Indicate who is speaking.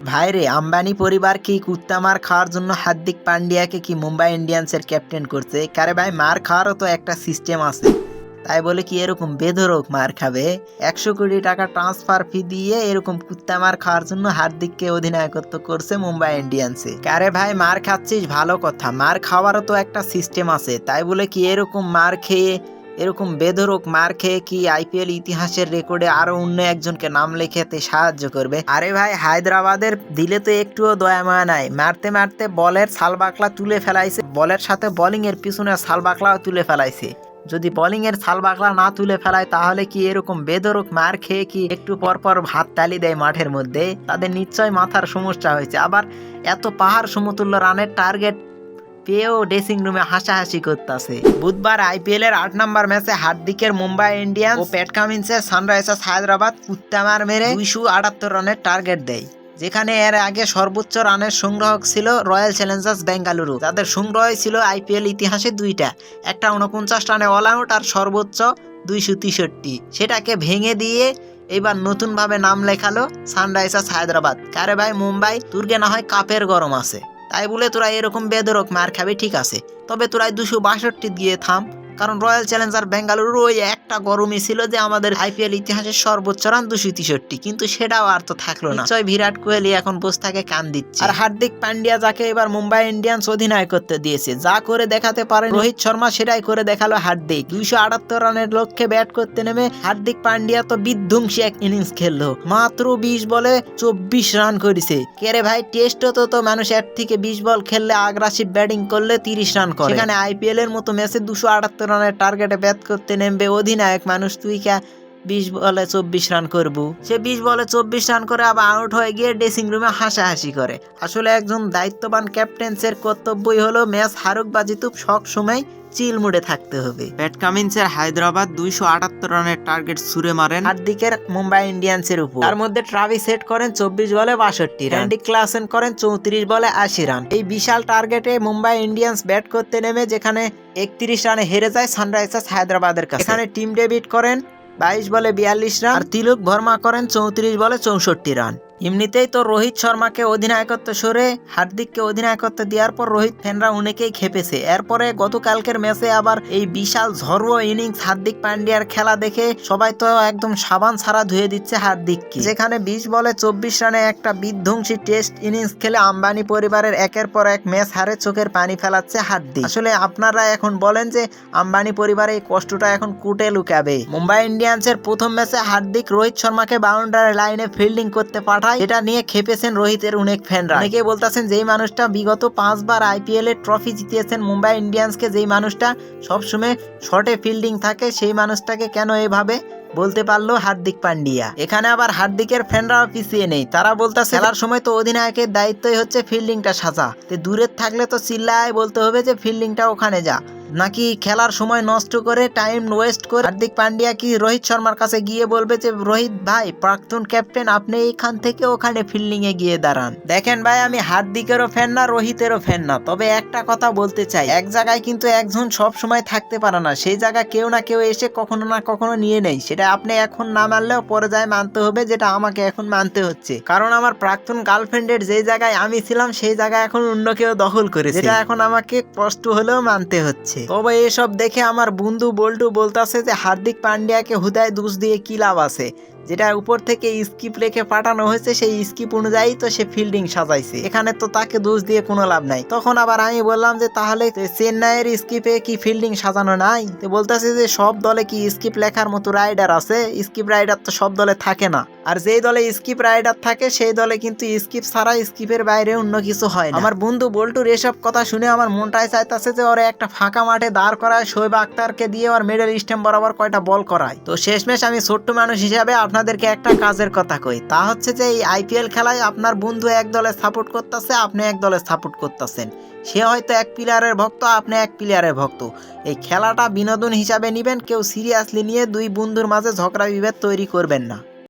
Speaker 1: ভাইরে আম্বানি পরিবার কি কুত্তা মার খাওয়ার জন্য হার্দিক পান্ডিয়াকে কি মুম্বাই ইন্ডিয়ান্সের ক্যাপ্টেন করছে? কারে ভাই, মার খাওয়ারও তো একটা সিস্টেম আছে। তাই বলে কি এরকম বেধরক মার খাবে? 100 কোটি টাকা ট্রান্সফার ফি দিয়ে এরকম কুত্তা মার খাওয়ার জন্য হার্দিককে অধিনায়কত্ব করছে মুম্বাই ইন্ডিয়ান্সে। কারে ভাই, মার খাচ্ছিস ভালো কথা, মার খাওয়ারও তো একটা সিস্টেম আছে। তাই বলে কি এরকম মার খেয়ে, এরকম বেধরক মার খেয়ে কি আইপিএল ইতিহাসের রেকর্ডে আরো অন্য একজনকে নাম লেখাতে সাহায্য করবে? আরে ভাই, হায়দ্রাবাদের দিলে তো একটুও দয়া মায়া নাই। মারতে মারতে বলের সালবাকলা তুলে ফেলাইছে, বলের সাথে বোলিং এর পিছনে সালবাকলাও তুলে ফেলাইছে। যদি বোলিং এর সালবাকলা না তুলে ফেলায় তাহলে কি এরকম বেধরক মার খেয়ে কি একটু পর পর ভাত তালি দেয় মাঠের মধ্যে? তাদের নিশ্চয় মাথার সমস্যা হয়েছে। আবার এত পাহাড় সমতুল্য রানের টার্গেট পেয়েও ড্রেসিং রুমে হাসাহাসি করতেছে। বুধবার আইপিএল এর 8 নম্বর ম্যাচে হার্দিকের মুম্বাই ইন্ডিয়ান্স ও প্যাট কামিন্সের সানরাইজার্স হায়দ্রাবাদ কুত্তামার মেরে 278 রানের টার্গেট দেয়, যেখানে এর আগে সর্বোচ্চ রানের সংগ্রাহক ছিল রয়্যাল চ্যালেঞ্জার্স বেঙ্গালুরু। তাদের সংগ্রহ ছিল আইপিএল ইতিহাসে দুইটা, একটা 49 রানে অল আউট আর সর্বোচ্চ 263। সেটাকে ভেঙে দিয়ে এবার নতুন ভাবে নাম লেখালো সানরাইজার্স হায়দ্রাবাদ। কারে ভাই, মুম্বাই তুর্গে না হয় কাপের গরম আছে, তাই বলে তোরা এরকম বেধরক মার খাবি, ঠিক আছে, তবে তোরা 262 দিয়ে থাম। কারণ রয়্যাল চ্যালেঞ্জার বেঙ্গালুরু ওই একটা গরমই ছিল যে আমাদের আইপিএল ইতিহাসের সর্বোচ্চ রান 263, কিন্তু সেটাও আর তো থাকলো না। নিশ্চয় বিরাট কোহলি এখন বসে থাকে কান দিচ্ছে। আর হার্দিক পান্ডিয়া যাকে এবার মুম্বাই ইন্ডিয়ান্স অধিনায়ক করতে দিয়েছে, যা করে দেখাতে পারে রোহিত শর্মা সেটাই করে দেখালো হার্দিক। 278 রানের লক্ষ্যে ব্যাট করতে নেমে হার্দিক পান্ডিয়া তো বিধ্বংসী এক ইনিংস খেললো। মাত্র 20 বলে 24 রান করেছে। কেরে ভাই, টেস্ট তো মানুষ এর থেকে 20 বল খেললে আগ্রাসিভ ব্যাটিং করলে 30 রান করে, সেখানে আইপিএল এর মতো ম্যাচে 278 রানের টার্গেটে ব্যাট করতে নেমবে অধিনায়ক মানুষ। তুই কে 20 বলে 24 রান করবো? সে 20 বলে 24 রান করে আবার আউট হয়ে গিয়ে ড্রেসিং রুমে হাসাহাসি করে। আসলে একজন দায়িত্ববান ক্যাপ্টেন্সের কর্তব্যই হলো ম্যাচ হারুক বা জিতুক সব সময় চিল মুডে থাকতে হবে। প্যাট কামিন্সের হায়দ্রাবাদ 278 রানের টার্গেট ছুড়ে মারেন হার্দিকের মুম্বাই ইন্ডিয়ান্সের উপর। তার মধ্যে ট্রাভিস হেড করেন 24 বলে 62 রান, অ্যান্ডি ক্লাসেন করেন 34 বলে 80 রান। এই বিশাল টার্গেটে মুম্বাই ইন্ডিয়ান্স ব্যাট করতে নেমে যেখানে 31 রানে হেরে যায় সানরাইজার্স হায়দ্রাবাদের কাছে। এখানে টিম ডেভিড করেন 22 বলে 42 রান আর তিলক ভার্মা করেন 34 বলে 64 রান। এমনিতেই তো রোহিত শর্মাকে অধিনায়কত্ব সরে হার্দিককে অধিনায়কত্ব দেওয়ার পর রোহিত ফ্যানরা অনেকেই খেপেছে। এরপরে গতকালকের ম্যাচে আবার এই বিশাল ঝড়ো ইনিংস হার্দিক পান্ডিয়ার খেলা দেখে সবাই তো একদম সাবান ছাড়া ধুয়ে দিচ্ছে হার্দিককে, যেখানে 20 বলে 24 রানে একটা বিধ্বংসী টেস্ট ইনিংস খেলে আম্বানি পরিবারের একের পর এক ম্যাচ হারে চোখের পানি ফেলাচ্ছে হার্দিক। আসলে আপনারা এখন বলেন যে আম্বানি পরিবারের এই কষ্টটা এখন কুটে লুকাবে? মুম্বাই ইন্ডিয়ান্সের প্রথম ম্যাচে হার্দিক রোহিত শর্মাকে বাউন্ডারি লাইনে ফিল্ডিং করতে পাঠায়, এটা নিয়ে খেপেছেন রোহিতের অনেক ফ্যানরা। অনেকে বলতেছেন যেই মানুষটা বিগত 5 বার আইপিএল এর ট্রফি জিতিয়েছেন মুম্বাই ইন্ডিয়ান্সকে, যেই মানুষটা সবসময় শর্টে ফিল্ডিং থাকে, সেই মানুষটাকে কেন এভাবে বলতে পারলো হার্দিক পান্ডিয়া? এখানে আবার হার্দিকের ফ্যানরাও পিছিয়ে নেই, তারা বলতেছে খেলার সময় তো অধিনায়কের দায়িত্বই হচ্ছে ফিল্ডিংটা সাজা, দূরে থাকলে তো চিল্লায় বলতে হবে যে ফিল্ডিংটা ওখানে যা, নাকি খেলার সময় নষ্ট করে টাইম ওয়েস্ট করে হার্দিক পান্ডিয়া কি রোহিত শর্মার কাছে গিয়ে বলবে যে রোহিত ভাই, প্রাক্তন ক্যাপ্টেন, আপনি এইখান থেকে ওখানে ফিল্ডিং এ গিয়ে দাঁড়ান? দেখেন ভাই, আমি হার্দিকেরও ফ্যান না, রোহিতেরও ফ্যান না, তবে একটা কথা বলতে চাই, এক জায়গায় কিন্তু একজন সব সময় থাকতে পারে না, সেই জায়গা কেউ না কেউ এসে কখনো না কখনো নিয়ে নেই। সেটা আপনি এখন না মানলেও পরে যায় মানতে হবে, যেটা আমাকে এখন মানতে হচ্ছে। কারণ আমার প্রাক্তন গার্লফ্রেন্ডের যে জায়গায় আমি ছিলাম সেই জায়গায় এখন অন্য কেউ দখল করেছে, যেটা এখন আমাকে কষ্ট হলেও মানতে হচ্ছে। তবে এসব দেখে আমার বন্ধু বল্টু বলতেছে যে হার্দিক পান্ডিয়াকে হুদায় দোষ দিয়ে কি লাভ আছে? যেটা উপর থেকে স্কিপ রেখে পাঠানো হয়েছে সেই স্কিপ অনুযায়ী তো সে ফিল্ডিং সাজাইছে, এখানে তো তাকে দোষ দিয়ে কোনো লাভ নাই। তখন আবার আমি বললাম যে তাহলে চেন্নাইয়ের স্কিপে কি ফিল্ডিং সাজানো নাই? তো বলতেছে যে সব দলে কি স্কিপ লেখার মতো রাইডার আছে? স্কিপ রাইডার তো সব দলে থাকে না, আর যেই দলে স্কিপ রাইডার থাকে সেই দলে কিন্তু স্কিপ ছাড়া স্কিপের বাইরে অন্য কিছু হয় না। আমার বন্ধু বল্টুর এসব কথা শুনে আমার মনটাই চাইতেছে যে ওরা একটা ফাঁকা মাঠে দাঁড় করায় শোয়েব আক্তারকে দিয়ে ওর মিডল স্ট্যাম্প বরাবর কয়টা বল করায়। তো শেষমেশ আমি ছোট্ট মানুষ হিসাবে আপনাদেরকে একটা কাজের কথা কই, তা হচ্ছে যে এই আইপিএল খেলায় আপনার বন্ধু এক দলে সাপোর্ট করতেছে, আপনি এক দলে সাপোর্ট করতেছেন, সে হয়তো এক প্লেয়ারের ভক্ত, আপনি এক প্লেয়ারের ভক্ত। এই খেলাটা বিনোদন হিসাবে নিবেন, কেউ সিরিয়াসলি নিয়ে দুই বন্ধুর মাঝে ঝগড়া বিভেদ তৈরি করবেন না।